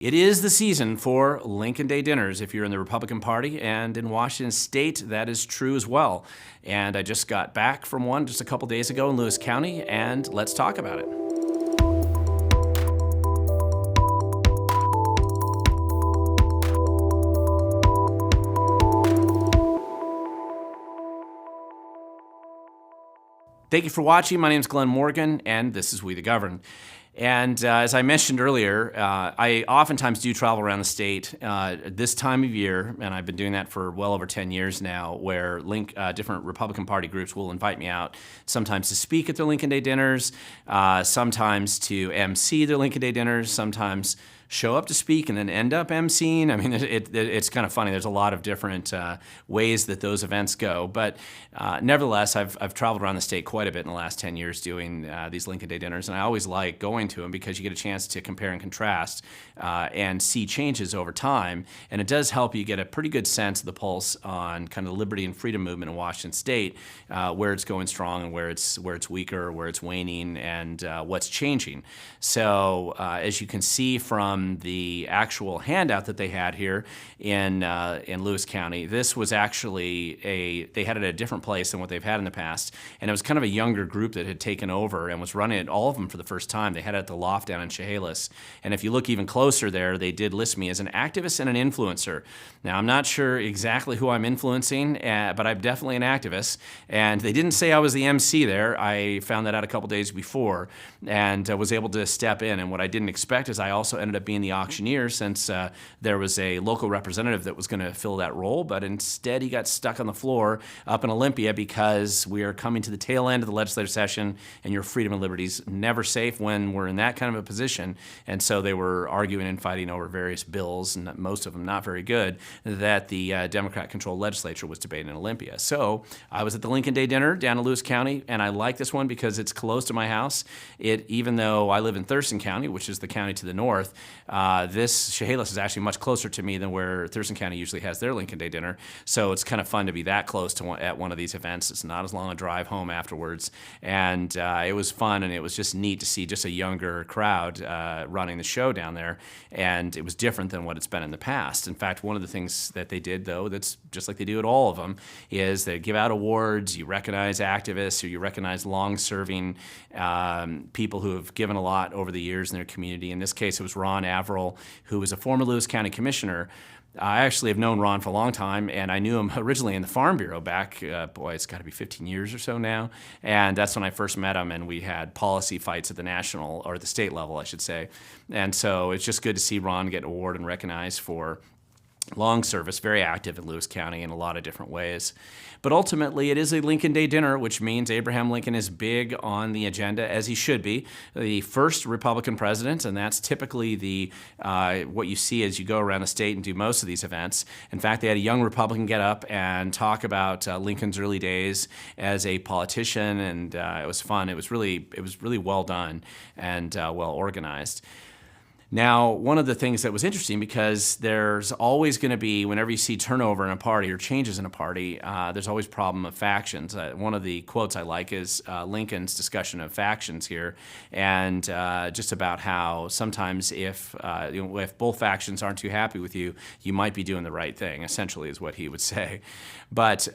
It is the season for Lincoln Day dinners if you're in the Republican Party, and in Washington State, that is true as well. And I just got back from one just a couple days ago in Lewis County, and let's talk about it. Thank you for watching. My name is Glenn Morgan, and this is We the Govern. And as I mentioned earlier, I oftentimes do travel around the state this time of year, and I've been doing that for well over 10 years now, where different Republican Party groups will invite me out, sometimes to speak at their Lincoln Day dinners, sometimes to MC their Lincoln Day dinners, sometimes show up to speak and then end up emceeing. I mean, it's kind of funny. There's a lot of different ways that those events go. But nevertheless, I've traveled around the state quite a bit in the last 10 years doing these Lincoln Day dinners, and I always like going to them because you get a chance to compare and contrast and see changes over time. And it does help you get a pretty good sense of the pulse on kind of the liberty and freedom movement in Washington State, where it's going strong and where it's weaker, where it's waning, and what's changing. So as you can see from the actual handout that they had here in Lewis County, this was actually they had it at a different place than what they've had in the past, and it was kind of a younger group that had taken over and was running it, all of them for the first time. They had it at the loft down in Chehalis, and if you look even closer there, they did list me as an activist and an influencer. Now, I'm not sure exactly who I'm influencing, but I'm definitely an activist, and they didn't say I was the MC there. I found that out a couple days before and was able to step in, and what I didn't expect is I also ended up being the auctioneer, since there was a local representative that was going to fill that role, but instead he got stuck on the floor up in Olympia because we are coming to the tail end of the legislative session, and your freedom and liberties never safe when we're in that kind of a position. And so they were arguing and fighting over various bills, and most of them not very good, that the Democrat-controlled legislature was debating in Olympia. So I was at the Lincoln Day dinner down in Lewis County, and I like this one because it's close to my house. Even though I live in Thurston County, which is the county to the north, this Chehalis is actually much closer to me than where Thurston County usually has their Lincoln Day dinner. So it's kind of fun to be that close to at one of these events. It's not as long a drive home afterwards. And it was fun, and it was just neat to see just a younger crowd running the show down there. And it was different than what it's been in the past. In fact, one of the things that they did, though, that's just like they do at all of them, is they give out awards, you recognize activists, or you recognize long-serving people who have given a lot over the years in their community. In this case, it was Ron Averill, who was a former Lewis County commissioner. I actually have known Ron for a long time, and I knew him originally in the Farm Bureau back, it's got to be 15 years or so now, and that's when I first met him, and we had policy fights at the national, or the state level, I should say. And so it's just good to see Ron get an award and recognized for long service, very active in Lewis County in a lot of different ways. But ultimately, it is a Lincoln Day dinner, which means Abraham Lincoln is big on the agenda, as he should be. The first Republican president, and that's typically what you see as you go around the state and do most of these events. In fact, they had a young Republican get up and talk about Lincoln's early days as a politician, and it was fun. It was really well done and well organized. Now, one of the things that was interesting, because there's always going to be, whenever you see turnover in a party or changes in a party, there's always a problem of factions. One of the quotes I like is Lincoln's discussion of factions here, and just about how sometimes if both factions aren't too happy with you, you might be doing the right thing, essentially is what he would say. But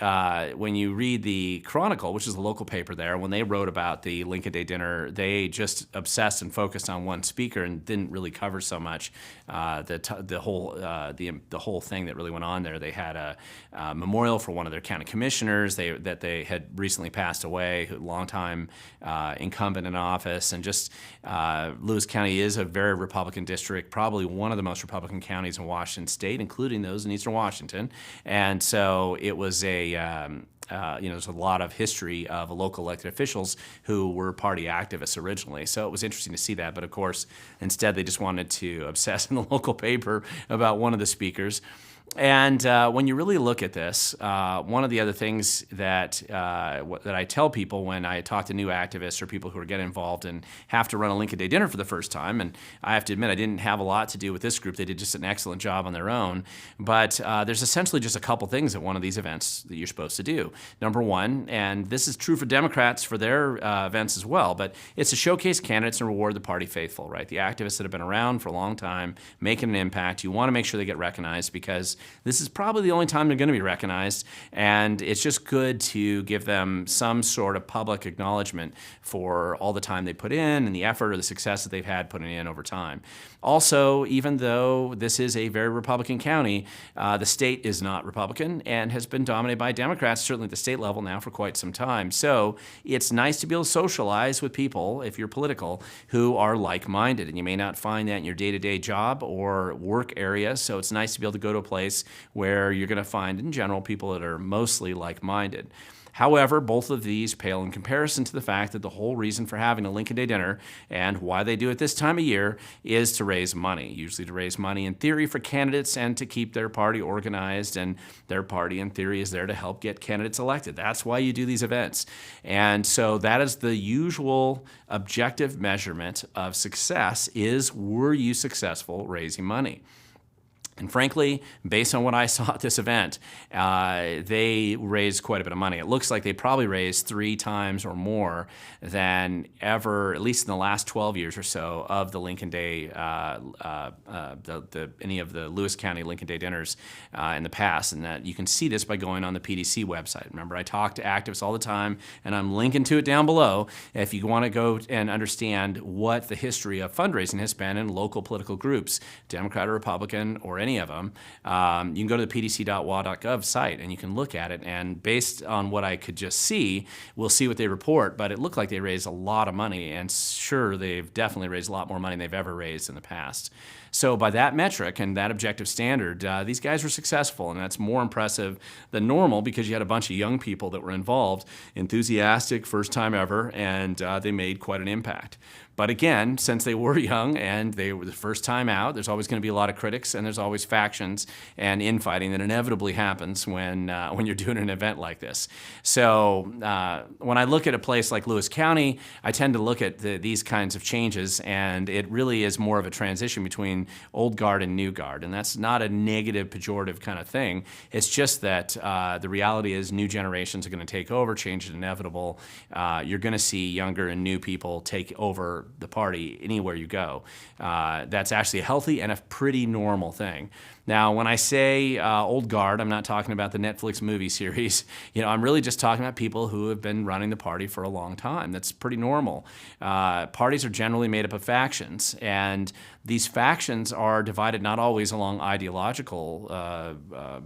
when you read the Chronicle, which is the local paper there, when they wrote about the Lincoln Day dinner, they just obsessed and focused on one speaker and didn't really cover so much the whole thing that really went on there. They had a memorial for one of their county commissioners that they had recently passed away, a long-time incumbent in office, and just Lewis County is a very Republican district, probably one of the most Republican counties in Washington State, including those in Eastern Washington. And so it was there's a lot of history of local elected officials who were party activists originally. So it was interesting to see that. But of course, instead they just wanted to obsess in the local paper about one of the speakers. And when you really look at this, one of the other things that I tell people when I talk to new activists or people who are getting involved and have to run a Lincoln Day dinner for the first time, and I have to admit I didn't have a lot to do with this group. They did just an excellent job on their own. But there's essentially just a couple things at one of these events that you're supposed to do. Number one, and this is true for Democrats for their events as well, but it's to showcase candidates and reward the party faithful, right? The activists that have been around for a long time, making an impact. You want to make sure they get recognized because this is probably the only time they're going to be recognized, and it's just good to give them some sort of public acknowledgement for all the time they put in and the effort or the success that they've had putting in over time. Also, even though this is a very Republican county, the state is not Republican and has been dominated by Democrats, certainly at the state level now for quite some time. So it's nice to be able to socialize with people, if you're political, who are like-minded, and you may not find that in your day-to-day job or work area, so it's nice to be able to go to a place where you're going to find, in general, people that are mostly like-minded. However, both of these pale in comparison to the fact that the whole reason for having a Lincoln Day dinner and why they do it this time of year is to raise money, usually to raise money in theory for candidates and to keep their party organized, and their party in theory is there to help get candidates elected. That's why you do these events. And so that is the usual objective measurement of success is, were you successful raising money? And frankly, based on what I saw at this event, they raised quite a bit of money. It looks like they probably raised 3 times or more than ever, at least in the last 12 years or so, of the Lincoln Day, any of the Lewis County Lincoln Day dinners in the past. And that you can see this by going on the PDC website. Remember, I talk to activists all the time, and I'm linking to it down below if you want to go and understand what the history of fundraising has been in local political groups, Democrat or Republican or any of them. You can go to the pdc.wa.gov site and you can look at it, and based on what I could just see, we'll see what they report, but it looked like they raised a lot of money, and sure, they've definitely raised a lot more money than they've ever raised in the past. So by that metric and that objective standard, these guys were successful, and that's more impressive than normal because you had a bunch of young people that were involved, enthusiastic, first time ever, and they made quite an impact. But again, since they were young and they were the first time out, there's always going to be a lot of critics, and there's always factions and infighting that inevitably happens when you're doing an event like this. So when I look at a place like Lewis County, I tend to look at these kinds of changes, and it really is more of a transition between old guard and new guard. And that's not a negative, pejorative kind of thing. It's just that the reality is new generations are going to take over, change is inevitable. You're going to see younger and new people take over the party anywhere you go. That's actually a healthy and a pretty normal thing. Now, when I say old guard, I'm not talking about the Netflix movie series. I'm really just talking about people who have been running the party for a long time. That's pretty normal. Parties are generally made up of factions, and these factions are divided not always along ideological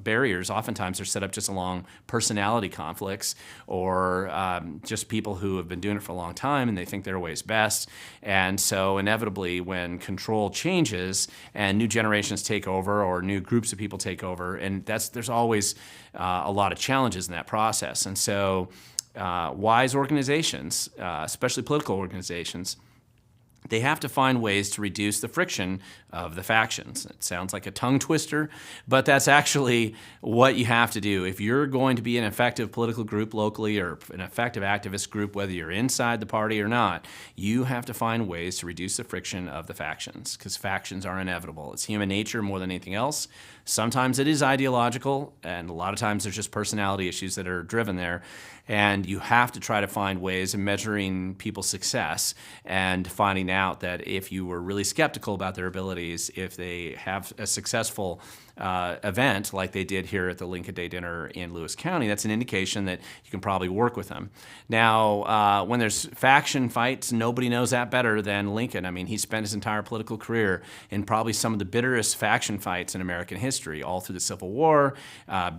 barriers. Oftentimes they're set up just along personality conflicts, or just people who have been doing it for a long time and they think their way is best. And so inevitably when control changes and new generations take over, or new groups of people take over, and there's always a lot of challenges in that process. And so wise organizations, especially political organizations, they have to find ways to reduce the friction of the factions. It sounds like a tongue twister, but that's actually what you have to do. If you're going to be an effective political group locally, or an effective activist group, whether you're inside the party or not, you have to find ways to reduce the friction of the factions, because factions are inevitable. It's human nature more than anything else. Sometimes it is ideological, and a lot of times there's just personality issues that are driven there. And you have to try to find ways of measuring people's success and finding out that if you were really skeptical about their abilities, if they have a successful event like they did here at the Lincoln Day dinner in Lewis County, that's an indication that you can probably work with them. Now, when there's faction fights, nobody knows that better than Lincoln. I mean, he spent his entire political career in probably some of the bitterest faction fights in American history, all through the Civil War,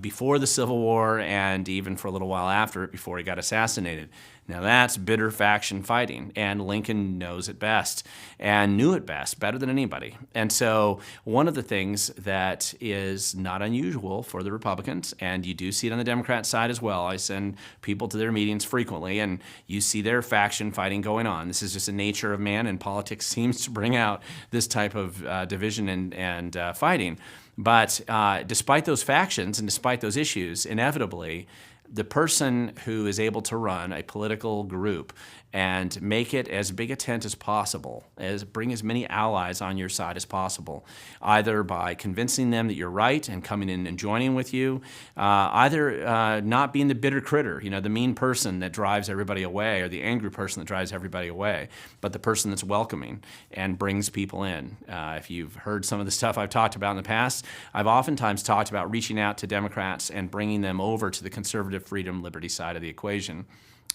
before the Civil War, and even for a little while after it, before he got assassinated. Now that's bitter faction fighting, and Lincoln knows it best and knew it best, better than anybody. And so one of the things that is not unusual for the Republicans, and you do see it on the Democrat side as well, I send people to their meetings frequently, and you see their faction fighting going on. This is just the nature of man, and politics seems to bring out this type of division and fighting. But despite those factions and despite those issues, inevitably, the person who is able to run a political group and make it as big a tent as possible, bring as many allies on your side as possible, either by convincing them that you're right and coming in and joining with you, either not being the bitter critter, the mean person that drives everybody away, or the angry person that drives everybody away, but the person that's welcoming and brings people in. If you've heard some of the stuff I've talked about in the past, I've oftentimes talked about reaching out to Democrats and bringing them over to the conservative freedom, liberty side of the equation.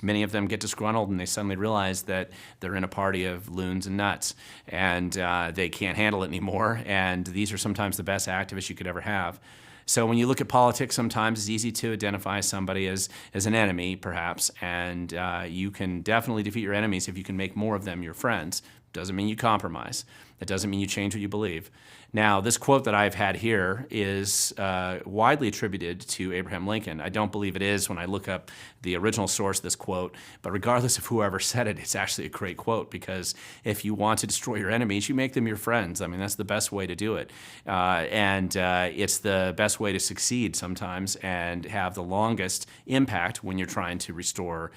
Many of them get disgruntled and they suddenly realize that they're in a party of loons and nuts, and they can't handle it anymore, and these are sometimes the best activists you could ever have. So when you look at politics, sometimes it's easy to identify somebody as an enemy, perhaps, and you can definitely defeat your enemies if you can make more of them your friends. Doesn't mean you compromise. It doesn't mean you change what you believe. Now, this quote that I've had here is widely attributed to Abraham Lincoln. I don't believe it is when I look up the original source of this quote, but regardless of whoever said it, it's actually a great quote, because if you want to destroy your enemies, you make them your friends. I mean, that's the best way to do it. And it's the best way to succeed sometimes and have the longest impact when you're trying to restore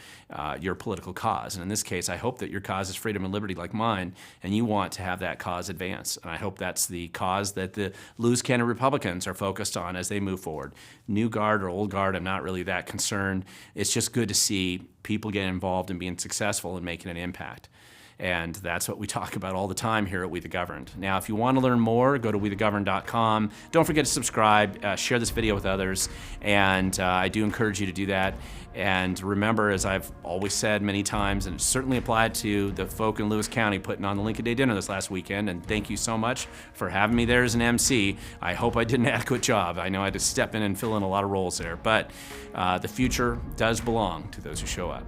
your political cause. And in this case, I hope that your cause is freedom and liberty like mine, and you want to have that cause advance. And I hope that's the cause that the loose cannon Republicans are focused on as they move forward. New guard or old guard, I'm not really that concerned. It's just good to see people get involved in being successful and making an impact. And that's what we talk about all the time here at We the Governed. Now, if you want to learn more, go to wethegoverned.com. Don't forget to subscribe, share this video with others, and I do encourage you to do that. And remember, as I've always said many times, and it certainly applied to the folk in Lewis County putting on the Lincoln Day dinner this last weekend, and thank you so much for having me there as an MC. I hope I did an adequate job. I know I had to step in and fill in a lot of roles there, but the future does belong to those who show up.